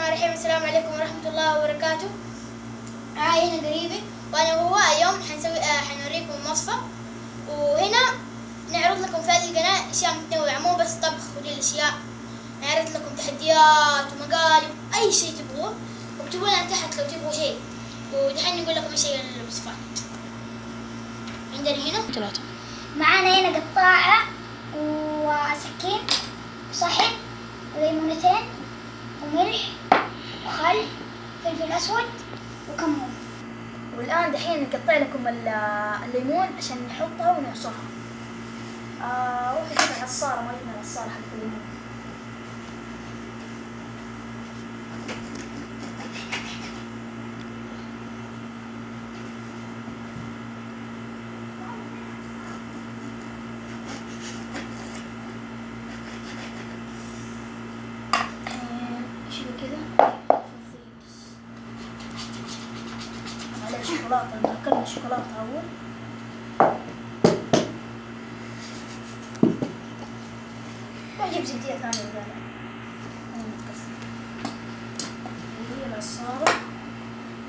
الرحمن الرحيم. السلام عليكم ورحمة الله وبركاته. هنا قريبي وأنا وهو اليوم حنوريكم وصفة، وهنا نعرض لكم في هذه القناة أشياء متنوعة، مو بس طبخ ودي الأشياء. نعرض لكم تحديات ومقالب، أي شيء تبغوه واكتبوا لنا تحت لو تبغوا شيء. ودحين نقول لكم ايش هي الوصفات. عندنا هنا 3 معانا هنا قطاعة وسكين وصحن وليمونتين وملح وخل فلفل أسود وكمون. والآن دحين نقطع لكم الليمون عشان نحطها ونعصرها. روحي جيب العصارة، ما جبنا العصارة حق الليمون. شوكولاتة، أكلنا شوكولاتة أول. وأجيب زبدية ثانية بدالها. هي العصارة،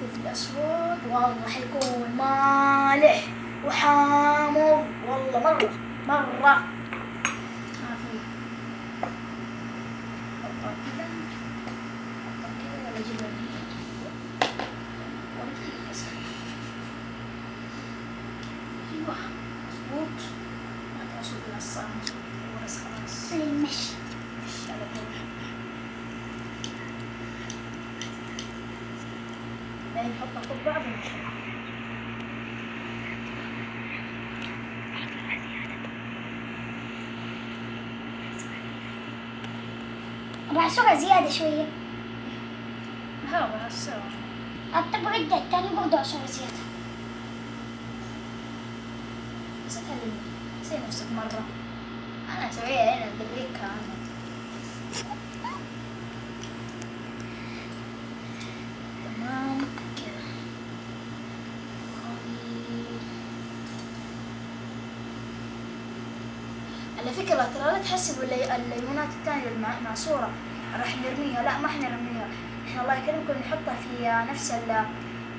فلفل أسود، والله حيكون مالح وحامض، والله مرة مرة. مظبوط، ما تعصب بالعصا بس خلاص المشي على طول. بعدين نحطها فوق بعض ونشرب. بعصرها زيادة شوية. هذا هسه الطبق الثاني برضه عصرها زيادة. بس اتعلم زي نفسك مرة. أنا أسويها هنا أدريكها أنا. تمام كذا. على فكرة ترى لا تحسبوا الليمونات الثانية المعصورة راح نرميها، لا ما حنرميها. احنا الله يكرمكم نحطها في نفس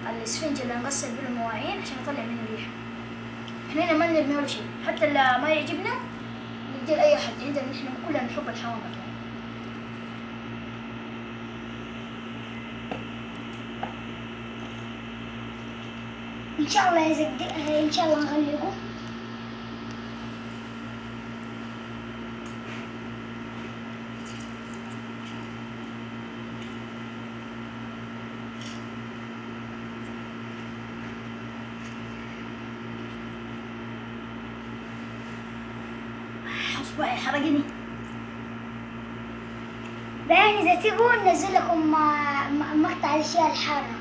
الاسفنج اللي نغسل به المواعين عشان نطلع منه ريحة. احنا هنا ما نرمي ولا شيء، حتى اللي ما يعجبنا نديه لأي أحد. عندنا نحن كلنا نحب الحوامض. إن شاء الله يزقها، إن شاء الله نغلقه. اصبعي حرقني. بعدين إذا تبغوا ننزل لكم مقطع الأشياء الحارة.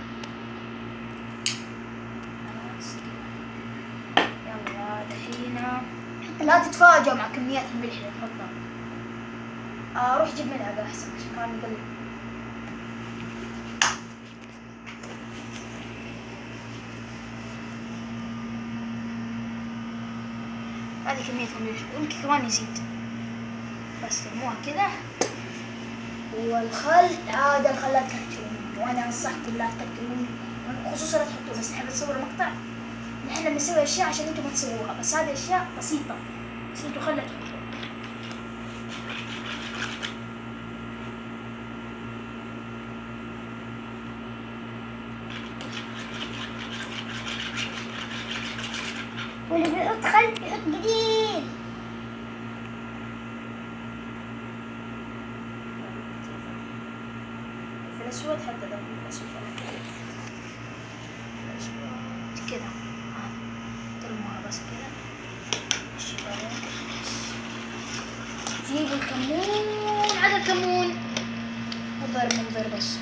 يلا دحين لا تتفاجئوا مع كميات الملح اللي نحطها. روح جيب ملعقة أحسن عشان كمان نقلب. هذه كمية الملح، يمكن كمان يزيد، بس ترموها كذا. والخل عاد الخل لا تكترون، وأنا أنصحكم لا تكترون، خصوصا لا تحطوه. بس نحب نصور مقطع، نحن بنسوي أشياء عشان أنتم ما تسووها، بس هذه أشياء بسيطة، بس أنتم خل لا تحطوها. واللي بيحط خل بيحط قليل. في الأسود حتى ده في الأسود كذا. ترموها بس كذا. جيبوا الكمون، على الكمون منظر بس.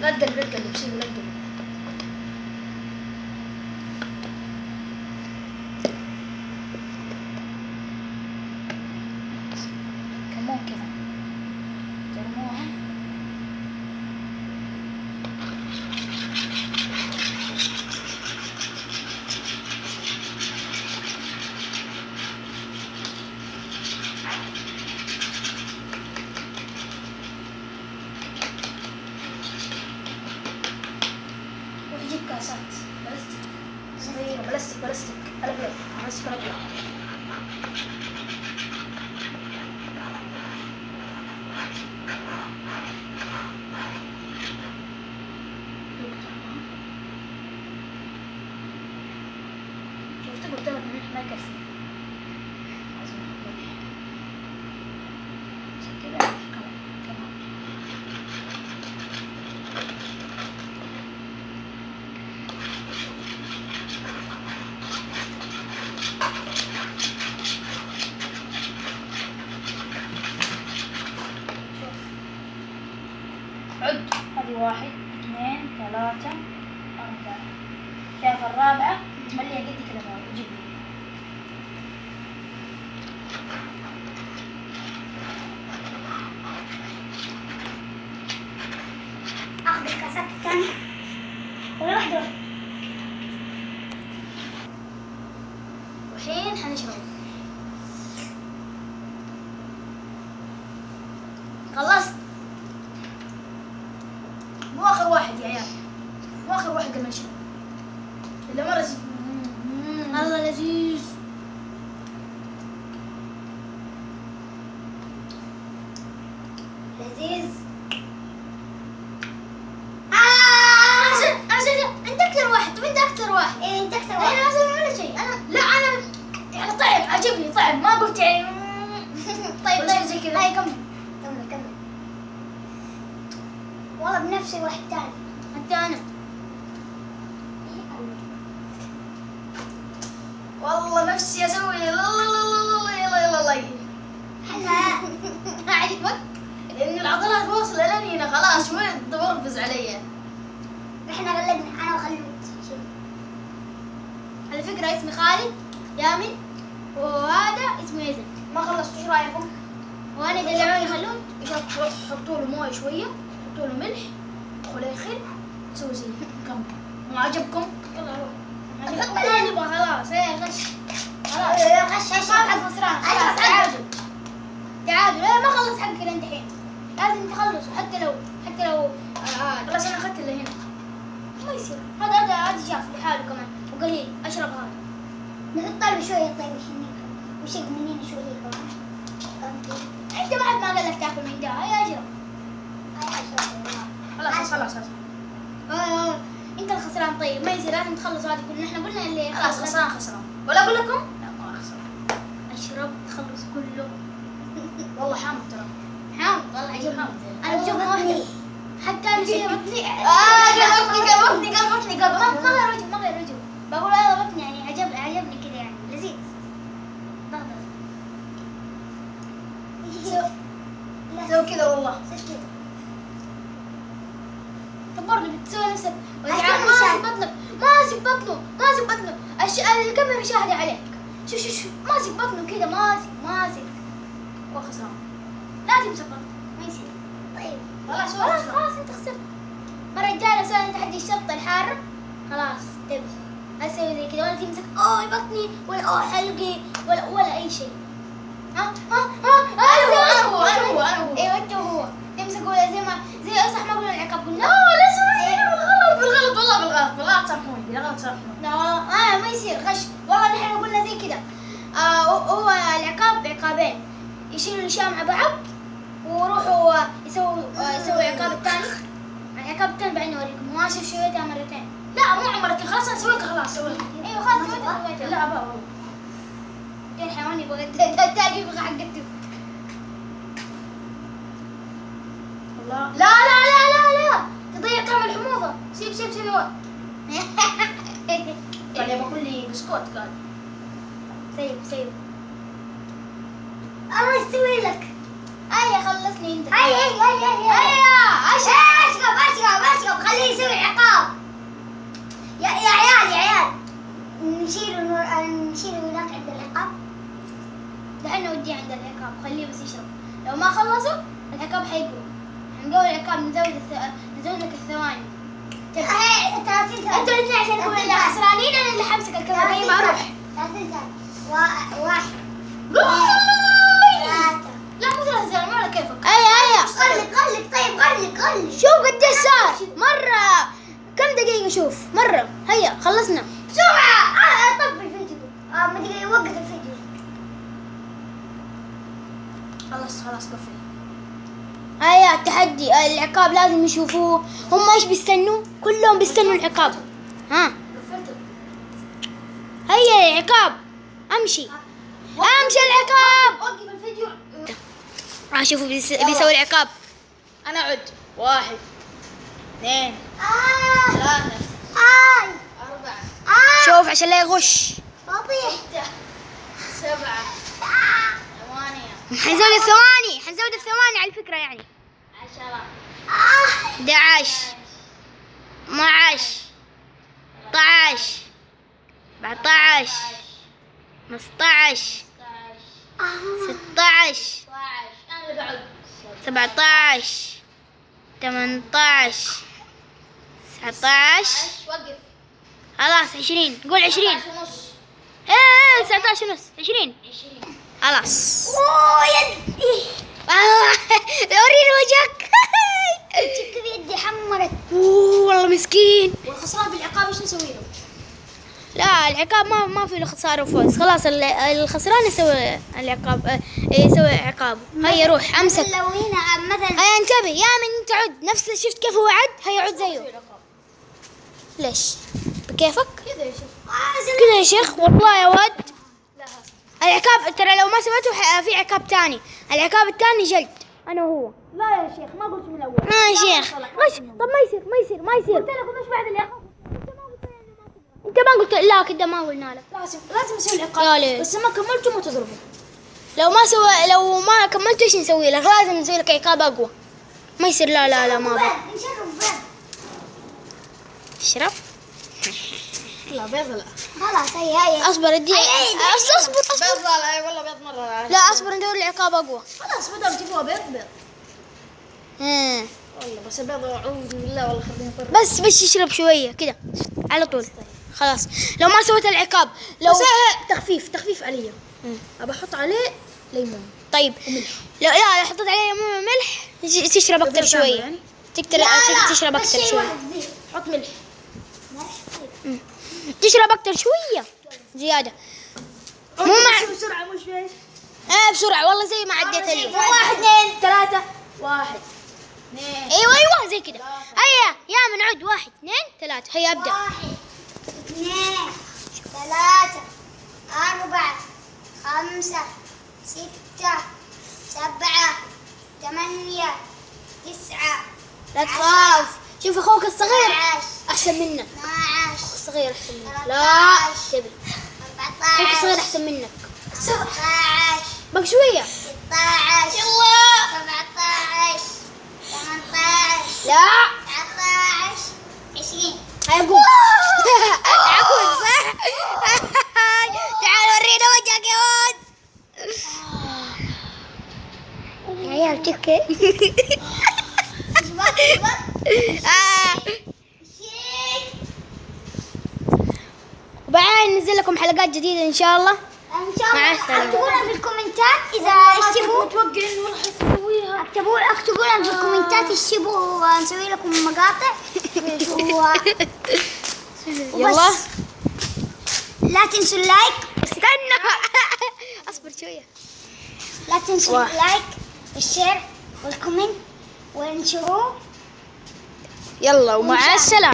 لا تقلب سيبوا، لا تقلب. كمون كذا ترموها. بلاستيك ألقلق بلاستيك ألقلق. شفت قلت لك الملح ما يكفي، لازم نحط ملح عشان كذا كمان. عد، هذه 1 2 3 4. شايف الرابعة تمليها قد كذا فوق وجيب لي. اخذ الكاسات الثانية ولا واحدة؟ والحين حنشرب. خلصت. مو آخر واحد يا عيال، مو آخر واحد قبل ما نشرب. إلا مرة الله لذيذ. لذيذ. انت اكثر واحد. طب انت اكثر واحد. ايه انت اكثر انا واحد. ما اسوي ولا شيء. انا لا أنا يعني طعم عجبني طعم، ما قلت يعني طيب ولا شيء زي كذا. هاي كمل. كمل. والله بنفسي واحد ثاني. حتى انا. والله نفسي أسوي يلا ما عجبك؟ لأن العضلات واصلة لني هنا خلاص، شوي تبرفز علي. احنا غلبنا انا وخلود. على فكرة اسمي خالد يامن، وهذا اسمه يزن، ما خلصت، ايش رايكم؟ وانا دلعوني خلود. حطوا له مويه شويه، حطوا له ملح وخليخل، سووا زي كم. ما عجبكم؟ يلا روح. ما نبغى خلاص. هي غش. خلاص غش ما حد خسران. خلاص تعادل. تعادل. لا ما خلص حقك انت الحين. لازم تخلص، حتى لو خلاص انا اخذت اللي هنا. ما يصير. هذا جاف لحاله كمان وقليل. اشرب هذا. نحط له شوية طيب وشق من هنا شوية كمان. انت بعد ما قال لك تاكل من ده. هيا اشرب. خلاص انت الخسران. طيب ما يصير، لازم تخلص هذه كلها. احنا قلنا اللي خلاص خسران. ولا اقول لكم؟ لا ما خسران. اشرب تخلص كله. والله حامض ترى. حامض والله عجبني. حامض. انا بشوف واحدة حتى انا في بطني. قلبتني ما غير وجه. بقول هذا بطني يعني عجبني كذا يعني لذيذ. ضغط. سوي كذا والله. طب برضه بتسوي نفسك عشان ماسك بطنه. الكاميرا شاهدة عليك. شوف ماسك بطنه كذا. ماسك وخسران. لا تمسك بطنه. ما يصير. طيب خلاص انت خسرت. مرة الجاية سوي تحدي الشطة الحارة. خلاص تبي اسوي زي كذا ولا تمسك اوه بطني ولا اوه حلقي ولا اي شيء. ها انا هو. ايوه انت وهو تمسك ولا زي اصح ما قلنا العقاب قلنا لا سويت بالغلط والله سامحوني بالغلط سامحوني. لا والله ما يصير غش. والله نحن قلنا زي كذا. هو العقاب عقابين، يشيلوا الاشياء مع بعض ويروحوا يسووا العقاب الثاني. العقاب الثاني بعدين اوريكم. ما شوف سويتها مرتين. لا مو عمرك، خلاص انا سويتها خلاص سويتها. ايوه خلاص سويتها. لا ابا والله. يا الحيوان يبغى التاجي يبغى حقته. والله لا تضيع طعم الحموضة. سيب قال يبغى كل لي بسكوت قال. سيب الله يستوي لك. هيا خلصني انت. هيا اشرب خليه يسوي عقاب. يا عيال نشيله هناك عند العقاب. دحين نوديه عند العقاب. خليه بس يشرب. لو ما خلصوا العقاب حيقوم. حنقول العقاب نزود لك الثواني. 30 ثانية. انتوا الاثنين عشان تكونوا اللي خسرانين. انا اللي حمسك الكاميرا. هي ما اروح. 30 ثانية. 1 3. لا مو 3 ثواني ولا كيفك. هيا غلق. شوف قديش صار. مرة كم دقيقة؟ شوف مرة. هيا خلصنا بسرعة. طب خلاص قفل. هيا التحدي العقاب لازم يشوفوه. هم ايش بيستنوا؟ كلهم بيستنوا العقاب. ها قفلته. هيا العقاب، امشي امشي العقاب. وقف الفيديو. شوفوا بيسوي العقاب. انا عد. 1 2 آه 3 آي 4 شوف عشان لا يغش. بطيح 7 آه 8 حنزود الثواني، حنزود الثواني على الفكرة يعني. 10 11 12 13 14 15 16 انا اللي بعد. 17 18 19 وقف. خلاص 20. قول 20. 19 ونص. ايه 19 ونص 20 20 خلاص. أوه يدي وريني وجهك. كيف يدي حمرت. أوه، والله مسكين. والخسران في العقاب ايش نسوي له؟ لا العقاب ما في له خسارة وفوز. خلاص الخسران يسوي العقاب، يسوي عقابه. هيا روح امسك. لو هنا مثلا هيا انتبه يا من تعد نفس شفت كيف هو عد. هيا عد زيه. العقاب ليش بكيفك كذا يا شيخ. كذا يا شيخ؟ والله يا ود لا هذا. العقاب ترى لو ما سويته في عقاب تاني. العقاب التاني جلد انا وهو. لا يا شيخ ما قلت من الاول. يا شيخ غش. طب ما يصير ما يصير ما يصير. قلت لكم ايش بعد العقاب؟ انت ما قلت لا كده ما قلنا لك. لازم اسوي يا العقاب ليل. بس ما كملتوا ما تضربوا. لو ما كملت ايش نسوي لك؟ لازم نسوي لك عقاب اقوى. ما يصير لا ما بقى. نشرب بيض. اشرب. لا بيض لا. خلاص هي اصبر ادي اصبر بيض لا والله بيض مرة. لا اصبر ندور العقاب اقوى. خلاص ما دام تبغوا بيض. والله بس البيض اعوذ بالله والله خليني اطر. بس يشرب شويه كده على طول. خلاص لو ما سويت العقاب لو بس تخفيف علي. ابى احط عليه ليمون طيب وملح. لو حطيت عليه ليمون وملح تشرب اكثر تقدر تعمل شويه. يعني؟ تشرب اكثر شويه. حط ملح. تشرب اكثر شويه زياده. مو مع بسرعة مش ايش؟ بسرعه والله زي ما عديت اليوم. 1 2 3 1 2 ايوه زي كده. هيا يا من عد 1 2 3 هيا ابدا. 1 2 3 4 5 6 7 8 9 لا تخاف. شوف اخوك الصغير 11 احسن منك. 12 الصغير احسن منك. لا انتبه اخوك الصغير 14 احسن منك. 16 بقى شويه. 16 يلا 17 18 لا 19 20 هيا قوم. عقول صح. تعال ورينا وجهك يا ولد. يا عيال تبكي وبعدين ننزل لكم حلقات جديدة إن شاء الله. ان شاء مع الله السلامة. اكتبوا لنا في الكومنتات اذا ايش تبغوا. متوقع انه راح اسويها. اكتبوا لنا في الكومنتات ايش تبغوا نسوي لكم مقاطع يلا لا تنسوا اللايك. استنى. اصبر شوية. لا تنسوا اللايك والشير والكومنت وانشروه. يلا ومع السلامة.